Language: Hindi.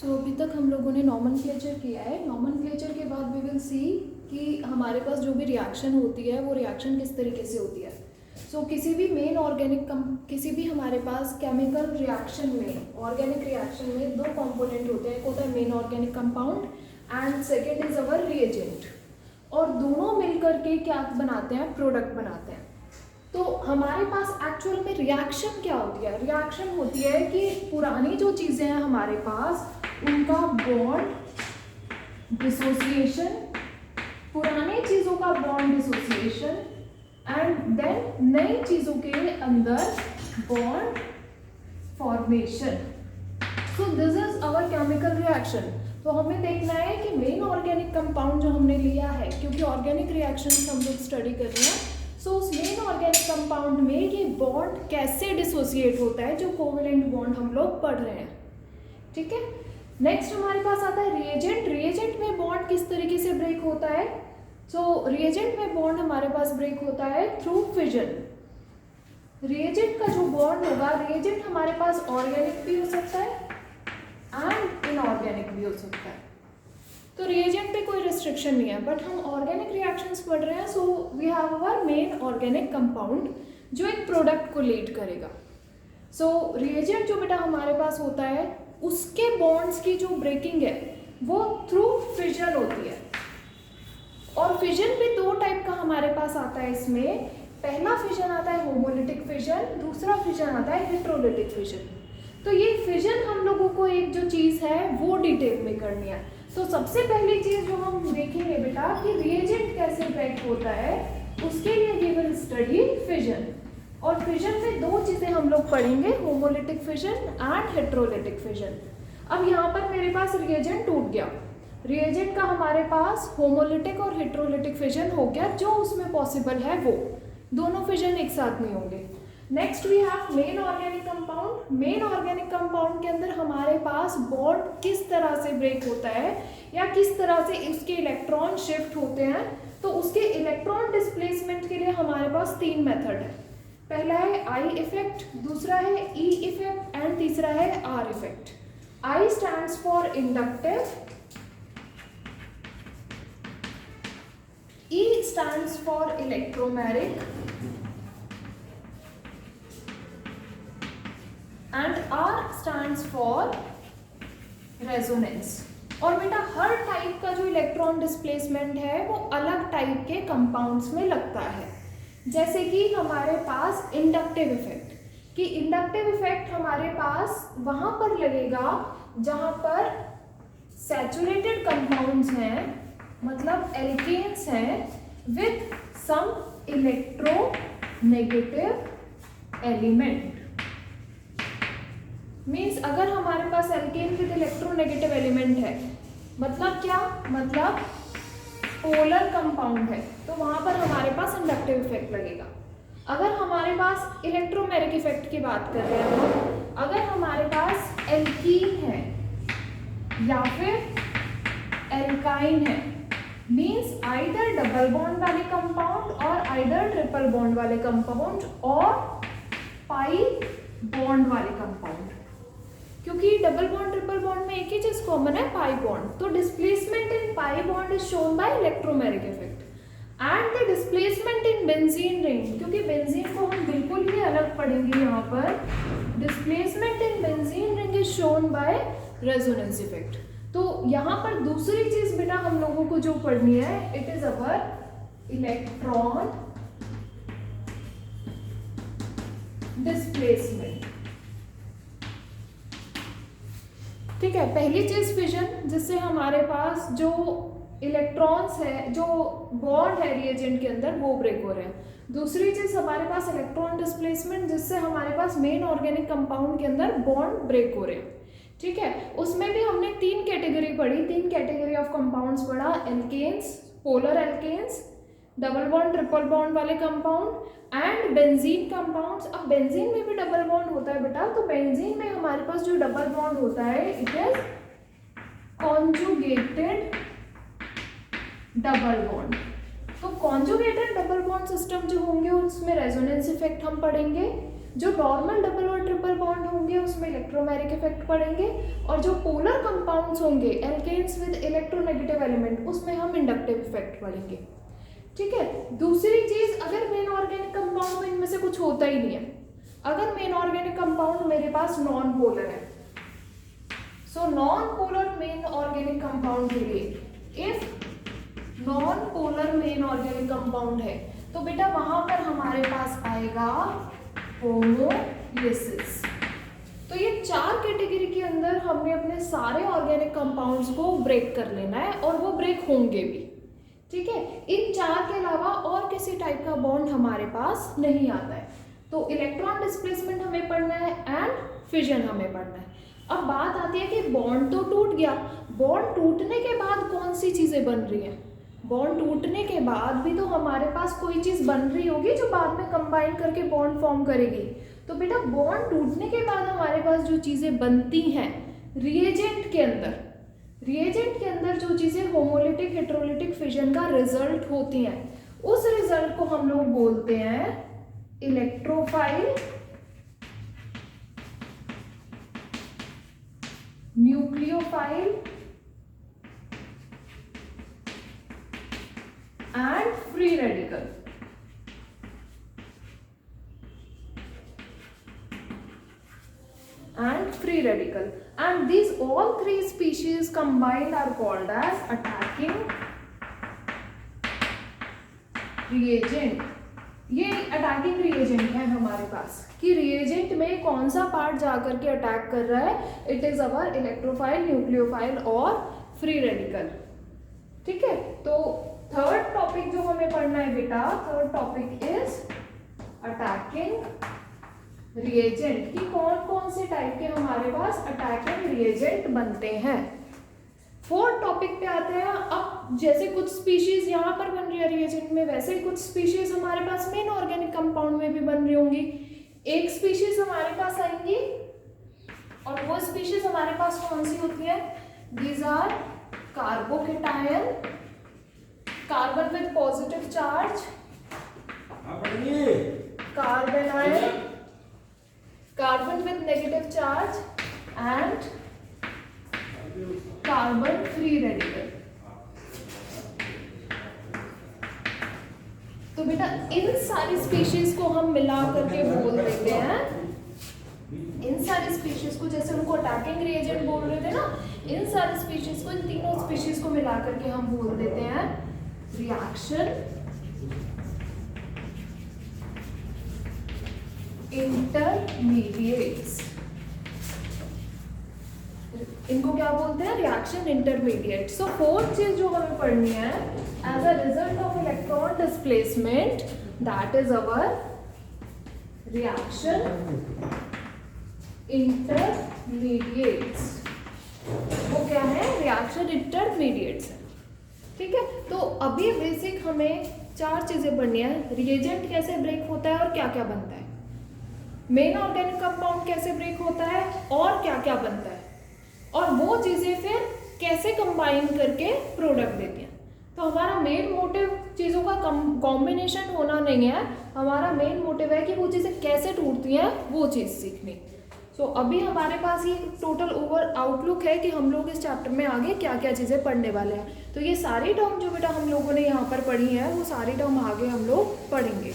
अभी तक हम लोगों ने नॉमेनक्लेचर किया है। नॉमेनक्लेचर के बाद वी विल सी कि हमारे पास जो भी रिएक्शन होती है वो रिएक्शन किस तरीके से होती है। किसी भी मेन ऑर्गेनिक किसी भी हमारे पास केमिकल रिएक्शन में, ऑर्गेनिक रिएक्शन में दो कंपोनेंट होते हैं। एक होता है main organic compound and second is our reagent, और दोनों मिलकर के क्या बनाते हैं, प्रोडक्ट बनाते हैं। तो हमारे पास एक्चुअल में रिएक्शन क्या होती है? रिएक्शन होती है कि पुरानी जो चीज़ें हैं हमारे पास उनका बॉन्ड डिसोसिएशन, पुरानी चीज़ों का बॉन्ड डिसोसिएशन एंड देन नई चीज़ों के अंदर bond formation. This is our chemical reaction. तो हमें देखना है कि मेन ऑर्गेनिक कंपाउंड जो हमने लिया है, क्योंकि ऑर्गेनिक रिएक्शन हम लोग स्टडी कर रहे हैं, उस मेन ऑर्गेनिक कंपाउंड में ये बॉन्ड कैसे डिसोसिएट होता है, जो कोवेलेंट बॉन्ड हम लोग पढ़ रहे हैं। ठीक है, नेक्स्ट हमारे पास आता है रिएजेंट। रिएजेंट में बॉन्ड किस तरीके से ब्रेक होता है? रिएजेंट में बॉन्ड हमारे पास ब्रेक होता है थ्रू फिजन। रिएजेंट का जो बॉन्ड होगा, रिएजेंट हमारे पास ऑर्गेनिक भी हो सकता है एंड इनऑर्गेनिक भी हो सकता है। तो रिएजेंट पे कोई रिस्ट्रिक्शन नहीं है, बट हम ऑर्गेनिक रिएक्शंस पढ़ रहे हैं। We have our main organic compound जो एक प्रोडक्ट को लीड करेगा। रिएजेंट जो बेटा हमारे पास होता है, उसके बॉन्ड्स की जो ब्रेकिंग है वो थ्रू फिजन होती है। और फिजन भी दो टाइप का हमारे पास आता है। इसमें पहला फिजन आता है होमोलिटिक फिजन, दूसरा फिजन आता है हेट्रोलिटिक फिजन। तो ये फिजन हम लोगों को एक जो चीज़ है वो डिटेल में करनी है। तो सबसे पहली चीज़ जो हम देखेंगे बेटा कि रिएजेंट कैसे ब्रेक होता है, उसके लिए वी विल स्टडी फिजन। और फिजन में दो चीज़ें हम लोग पढ़ेंगे, homolytic fission and heterolytic fission. अब यहाँ पर मेरे पास रिएजेंट टूट गया, रिएजेंट का हमारे पास होमोलिटिक और हेट्रोलिटिक फिजन हो गया। जो उसमें पॉसिबल है वो दोनों फिजन एक साथ नहीं होंगे। Next we have main organic compound. Main organic compound के अंदर हमारे पास बॉन्ड किस तरह से ब्रेक होता है या किस तरह से इसके इलेक्ट्रॉन शिफ्ट होते हैं, तो उसके इलेक्ट्रॉन डिस्प्लेसमेंट के लिए हमारे पास तीन मेथड है। पहला है आई इफेक्ट, दूसरा है ई इफेक्ट एंड तीसरा है are effect. I stands for inductive, E stands for electromagnetic and R stands for resonance। और बेटा हर टाइप का जो इलेक्ट्रॉन डिस्प्लेसमेंट है वो अलग टाइप के कंपाउंड्स में लगता है। जैसे कि हमारे पास इंडक्टिव इफेक्ट, कि इंडक्टिव इफेक्ट हमारे पास वहाँ पर लगेगा जहाँ पर सैचुरेटेड कंपाउंड्स हैं, मतलब एल्केन्स हैं with some electronegative element. Means अगर हमारे पास एल्केन विद इलेक्ट्रोनेगेटिव एलिमेंट है, मतलब क्या, मतलब पोलर कंपाउंड है, तो वहाँ पर हमारे पास इंडक्टिव इफेक्ट लगेगा। अगर हमारे पास इलेक्ट्रोमैग्नेटिक इफेक्ट की बात कर रहे हैं हम, अगर हमारे पास एल्कीन है या फिर एल्काइन है, मीन्स आइदर डबल बॉन्ड वाले कंपाउंड और आइदर ट्रिपल बॉन्ड वाले कंपाउंड और पाई बॉन्ड वाले कंपाउंड। क्योंकि डबल बॉन्ड ट्रिपल बॉन्ड में एक ही चीज कॉमन है, पाई बॉन्ड। तो displacement in pi bond is shown by electromagnetic effect and the displacement in benzene ring, क्योंकि बेंजीन को हम बिल्कुल ही अलग पढ़ेंगे यहाँ पर, displacement in benzene ring is shown by resonance effect. तो यहाँ पर दूसरी चीज बेटा हम लोगों को जो पढ़नी है, it is our electron displacement. ठीक है, पहली चीज फिजन, जिससे हमारे पास जो इलेक्ट्रॉन्स है, जो बॉन्ड है रिएजेंट के अंदर वो ब्रेक हो रहे हैं। दूसरी चीज हमारे पास इलेक्ट्रॉन डिस्प्लेसमेंट, जिससे हमारे पास मेन ऑर्गेनिक कंपाउंड के अंदर बॉन्ड ब्रेक हो रहे हैं। ठीक है, उसमें भी हमने तीन कैटेगरी पढ़ी, तीन कैटेगरी ऑफ कंपाउंड्स पढ़ा, alkanes, polar alkanes, double bond triple bond वाले कंपाउंड एंड बेंजीन कंपाउंड्स। अब बेंजीन में भी डबल बॉन्ड होता है बेटा, तो बेंजीन में हमारे पास जो डबल बॉन्ड होता है it is conjugated double bond. तो कॉन्जुगेटेड डबल बॉन्ड सिस्टम जो होंगे उसमें रेजोनेंस इफेक्ट हम पढ़ेंगे। जो नॉर्मल डबल और ट्रिपल बॉन्ड होंगे उसमें इलेक्ट्रोमैग्नेटिक इफेक्ट पड़ेंगे, और जो पोलर कंपाउंड्स होंगे एल्केन्स विद इलेक्ट्रोनेगेटिव एलिमेंट उसमें हम इंडक्टिव इफेक्ट पड़ेंगे। ठीक है। दूसरी चीज, अगर मेन ऑर्गेनिक कंपाउंड में इनमें से कुछ होता ही नहीं है, अगर मेन ऑर्गेनिक कंपाउंड मेरे पास नॉन पोलर है, so non polar main organic compound के लिए, if non polar main organic compound है तो बेटा वहां पर हमारे पास आएगा होमोलिसिस। तो ये 4 कैटेगरी के अंदर हमने अपने सारे ऑर्गेनिक कंपाउंड्स को ब्रेक कर लेना है, और वो ब्रेक होंगे भी। ठीक है। इन 4 के अलावा और किसी टाइप का बॉन्ड हमारे पास नहीं आता है। तो इलेक्ट्रॉन डिस्प्लेसमेंट हमें पढ़ना है एंड फिजन हमें पढ़ना है। अब बात आती है कि बॉन्ड तो टूट गया, बॉन्ड टूटने के बाद कौन सी चीजें बन रही हैं? बॉन्ड टूटने के बाद भी तो हमारे पास कोई चीज बन रही होगी जो बाद में कंबाइन करके बॉन्ड फॉर्म करेगी। तो बेटा बॉन्ड टूटने के बाद हमारे पास जो चीजें बनती हैं रिएजेंट के अंदर, रिएजेंट के अंदर जो चीजें होमोलिटिक हेटेरोलिटिक फिजन का रिजल्ट होती हैं, उस रिजल्ट को हम लोग बोलते हैं electrophile, nucleophile and free radical। And free radical, and these all 3 species combined are called as attacking reagent। ये अटैकिंग रिएजेंट है हमारे पास कि रिएजेंट में कौन सा पार्ट जाकर के अटैक कर रहा है, it is our electrophile, nucleophile और फ्री रेडिकल। ठीक है। तो थर्ड टॉपिक जो हमें पढ़ना है बेटा, third topic is attacking reagent कि कौन कौन से टाइप के हमारे पास अटैकिंग रिएजेंट बनते हैं। फोर्थ टॉपिक पे आते हैं। अब जैसे कुछ स्पीशीज यहाँ पर बन रही है रिएजेंट में, वैसे ही कुछ स्पीशीज हमारे पास मेन ऑर्गेनिक कंपाउंड में भी बन रही होंगी। एक स्पीशीज हमारे पास आएंगी, और वो स्पीशीज हमारे पास कौन सी होती है? These are carbocation, carbon with positive charge, carbanion, carbon with negative charge and carbon free radical. तो बेटा इन सारी स्पीशीज को हम मिला करके बोल देते हैं, इन सारी स्पीशीज को, जैसे उनको अटैकिंग रिएजेंट बोल रहे थे ना, इन सारी स्पीशीज को, इन तीनों स्पीशीज को मिला करके हम बोल देते हैं रिएक्शन इंटरमीडिएट्स। इनको क्या बोलते हैं? Reaction intermediate. सो फोर्थ चीज जो हमें पढ़नी है, as a result of electron displacement, that is our reaction intermediates. वो क्या है? Reaction intermediates. ठीक है। तो अभी बेसिक हमें 4 चीजें पढ़नी है। रिएजेंट कैसे ब्रेक होता है और क्या क्या बनता है, मेन ऑर्गेनिक कंपाउंड कैसे ब्रेक होता है और क्या क्या बनता है, और वो चीजें फिर कैसे कंबाइन करके प्रोडक्ट देती हैं। तो हमारा मेन मोटिव चीज़ों का कॉम्बिनेशन होना नहीं है, हमारा मेन मोटिव है कि वो चीज़ें कैसे टूटती हैं वो चीज़ सीखनी। सो अभी हमारे पास ये टोटल ओवर आउटलुक है कि हम लोग इस चैप्टर में आगे क्या क्या चीज़ें पढ़ने वाले हैं। तो ये सारी टर्म जो बेटा हम लोगों ने यहाँ पर पढ़ी हैं वो सारी टर्म आगे हम लोग पढ़ेंगे।